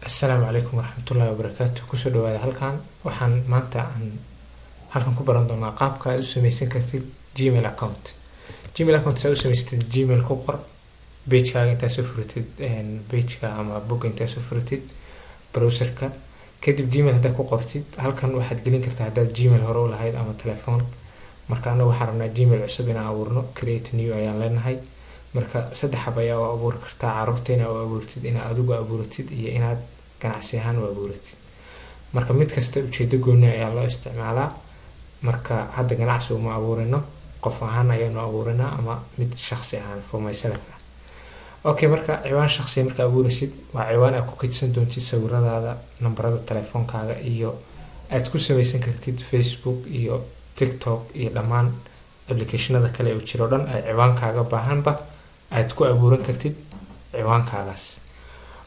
Assalaamu calaykum waraxmatullaahi wabarakaatu. Kusoo dhawaada halkan. Waxaan maanta halkan ku baran doonaa qaabka aad u samaysan kartid Gmail account. Gmail account saa u samaystid Gmail ku qor page-kaaga intaad soo furatid page-ka ama bogga intaad soo furatid browser-ka. Kadib Gmail haddaad ku qortid halkan waxaad gelin kartaa haddaad Gmail hore u lahayd ama telefoon. Marka anagu waxaan rabnaa Gmail cusub inaan abuurno, create new ayaan leenahay. Marka saddex hab ayaa u abuuri kartaa carruurta inaad u abuurtid, inaad adigu abuuratid iyo inaad ganacsi ahaan u abuuratid. Marka mid kasta ujeedo gooni ayaa loo isticmaalaa. Marka hadda ganacsi uma abuurino, qof ahaan ayaanu abuurinaa ama mid shakhsi ahaan for myself ah. Okay, marka ciwaan shakhsi marka abuuraysid waa ciwaan aad ku kaydsan doontid sawiradaada, nambarada telefoonkaaga iyo aad ku samaysan kartid Facebook iyo TikTok iyo dhammaan applicationada kale ee jiro dhan ay ciwaankaaga baahanba aad ku abuuran kartid ciwaankaagaas.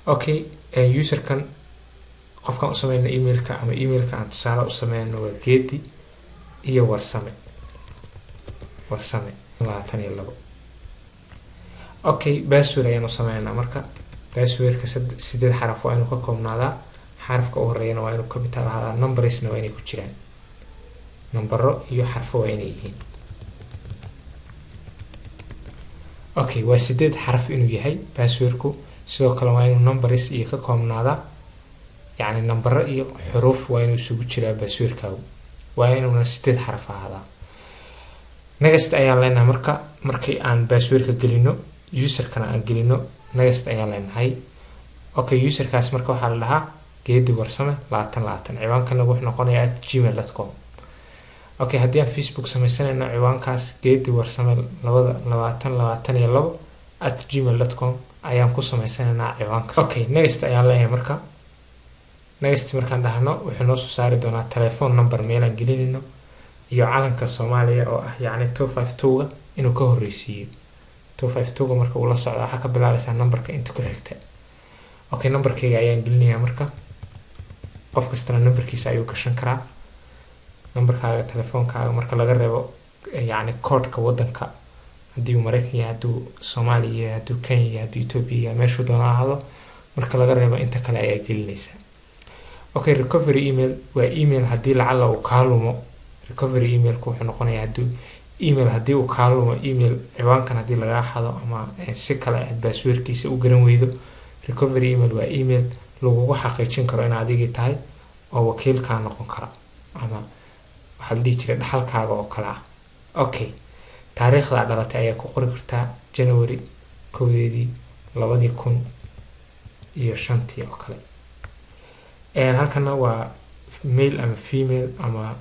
Okay, userkan qofkan u sameeyna emailka ama emailka aan tusaale u sameeyno waa geedi iyo warsame 22. Okay, password ayaan u sameeynaa. Marka passwordka 8 xaraf waa inuu ka koobnaadaa. Xarafka ugu horeeyana waa inuu capital ahaada, numbersna waa inay ku jiraan. Nambaro iyo xarfo waa inay yihiin. Okay, waa 8 xaraf inuu yahay passwordku. Sidoo kale waa inuu numbers iyo ka koobnaadaa, yacni nambaro iyo xuruuf waa inuu isugu jiraa passwordkaagu. Waa inuuna 8 xaraf ahaadaa. Next ayaan leenahay markii aan passwordka gelino, userkana aan gelino, next ayaan leenahay. Okay, userkaas marka waxaa la dhahaa geedi warsame 22. Ciwaankana wuxuu noqonayaa @gmail.com. Okay, haddii aan Facebook samaysanayno ciwaankaas geedi warsame 22 @gmail.com ayaan ku samaysanaynaa ciwaankaas. Okay, next ayaan leeyahay marka. Next markaan dhahno wuxuu noo soo saari doonaa telephone number meel aan gelinayno iyo calanka Soomaaliya oo ah yacni 252 inuu ka horeysiiyo. 252 marka uu la socdo waxa ka bilaabaysa numberka inta ku xigta. Okay, numberkayga ayaan gelinayaa marka. Qof kasta numberkiisa ayuu gashan karaa. Numberkaaga telefoonkaaga marka laga reebo yacni code-ka wadanka haddii uu Mareykan yahay, hadduu Soomaaliya yahay, hadduu Kenya yahay, hadduu Ethiopia yahay, meeshuu doona ahaado marka laga reebo inta kale ayaa gelinaysaa. Okay, recovery email waa email haddii lacala uu kaa lumo. Recovery emailku wuxuu noqonayaa haddii uu kaa lumo email ciwaankan haddii lagaa xado ama si kale aad passwordkiisa u garan weydo. Recovery email waa email lagugu xaqiijin karo in adigii tahay oo wakiilkaa noqon kara ama waxaa la dhihi jiray dhaxalkaaga oo kale ah. Okay, taariikhda aad dhalatay ayaa ku qori kartaa January 1 2005 oo kale. Halkana waa male ama female ama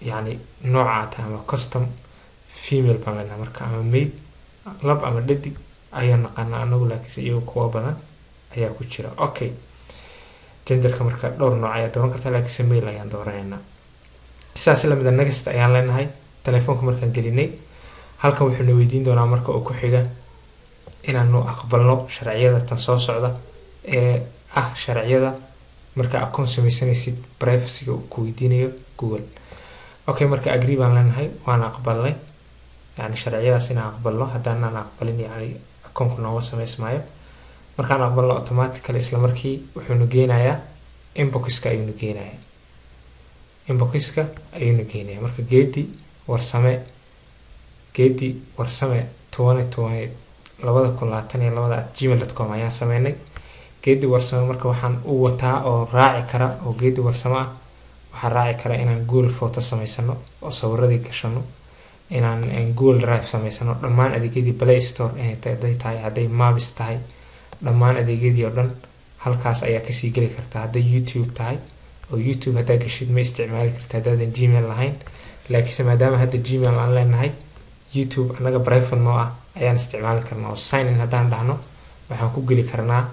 yani nooca ama custom female baan leenahay marka ama male lab ama dhadig ayaan naqaanaa anagu, laakiin iyagu kuwa badan ayaa ku jira. Okay, genderka marka dhowr nooc ayaa dooran kartaa, laakiin male ayaan dooranaynaa. Sidaas la mid ah next ayaan leenahay. Telefoonka markaan gelinay halkan wuxuu na weydiin doonaa marka uu ku xiga inaanu aqbalno sharciyada tan soo socda ee ah sharciyada marka account samaysanaysid privacy ku weydiinayo Google. Okay, marka agree baan leenahay, waan aqbalnay. Yani sharciyadaas inaan aqbalno, haddaan aan aqbalin yani account nooga samaysmaayo. Markaan aqbalno automatically isla markii wuxuu nu geenayaa inbox-ka ayuu nu geenayaa. Inbox-ka ayuu nu geenayaa. Marka geedi warsame 2022 @gmail.com ayaan sameynay. geedi warsame marka waxaan u wataa oo raaci kara oo geedi warsame ah waxaa raaci kara inaan Google photo samaysano oo sawiradii gashano, inaan Google Drive samaysano, dhammaan adeegyadii Play Store inay tahay, hadday Maps tahay, dhammaan adeegyadii oo dhan halkaas ayaa kasii geli kartaa. Hadday YouTube tahay oo YouTube haddaa gashid ma isticmaali kartaa haddaadan Gmail lahayn, laakiin maadaama hadda Gmail aan leenahay YouTube anaga private noo ah ayaan isticmaali karnaa oo sign in haddaan dhahno waxaan ku geli karnaa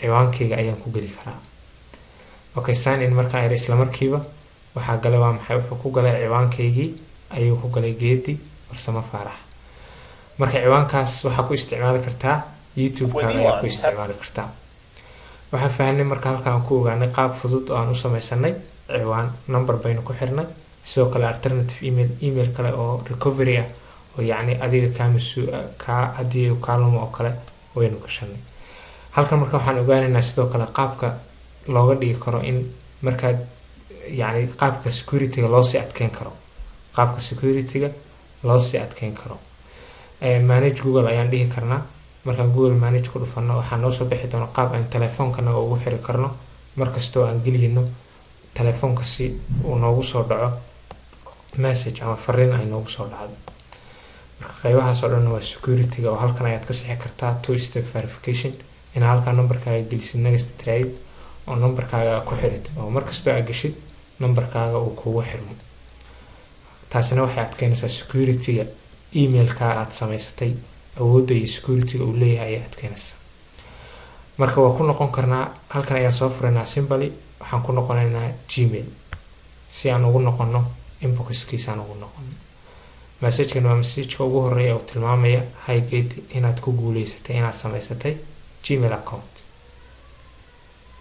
ciwaankayga ayaan ku geli karaa. Okay, sign in markaan yar isla markiiba waxaa galay waa maxay wuxuu ku galay ciwaankaygii ayuu ku galay geedi warsame faarax. Marka ciwaankaas waxaa ku isticmaali kartaa YouTube-kaaga ayaa ku isticmaali kartaa. Waxaan fahanay marka halkaan ku ogaanay qaab fudud oo aan u samaysanay ciwaan, number baynu ku xirnay, sidoo kale alternative email kale oo recovery ah oo yacni adiga ka haddii uu kaa lumo oo kale waynu gashanay. halkan marka waxaan ogaanaynaa sidoo kale qaabka looga dhigi karo in markaad yacni qaabka securityga loo sii adkeyn karo, qaabka securityga loo sii adkeyn karo. Manage Google ayaan dhihi karnaa. Markaan Google Manage ku dhufano waxaa noo soo bixi doona qaab aan telefoonkana ugu xiri karno markastoo aan gelino telefoonka si uu noogu soo dhaco message ama fariin ay noogu soo dhacdo. marka qaybahaas oo dhan waa securityga oo halkan ayaad ka sixi kartaa two step verification in halka numberkaaga gelisid next trade oo numberkaaga ku xiritid oo markastoo aad gashid numberkaaga uu kugu xirmo. taasina waxay adkeynaysaa securityga emailka aad samaysatay, awoodda iyo securityga uu leeyahay ayaa adkeynaysaa. marka waa ku noqon karnaa halkan ayaa soo furaynaa simply waxaan ku noqonaynaa Gmail si aan ugu noqono inboxkiisa aan ugu noqono. message-kan waa message-ka ugu horeeya oo tilmaamaya Highgate inaad ku guuleysatay inaad samaysatay Gmail account.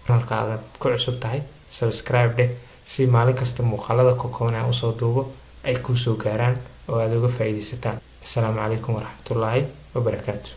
halka aad ku cusub tahay subscribe dheh si maalin kasta muuqaalada kooban aan usoo duubo ay ku soo gaaraan oo aad uga faa'iideysataan. Assalaamu calaykum waraxmatullaahi wabarakaatuh.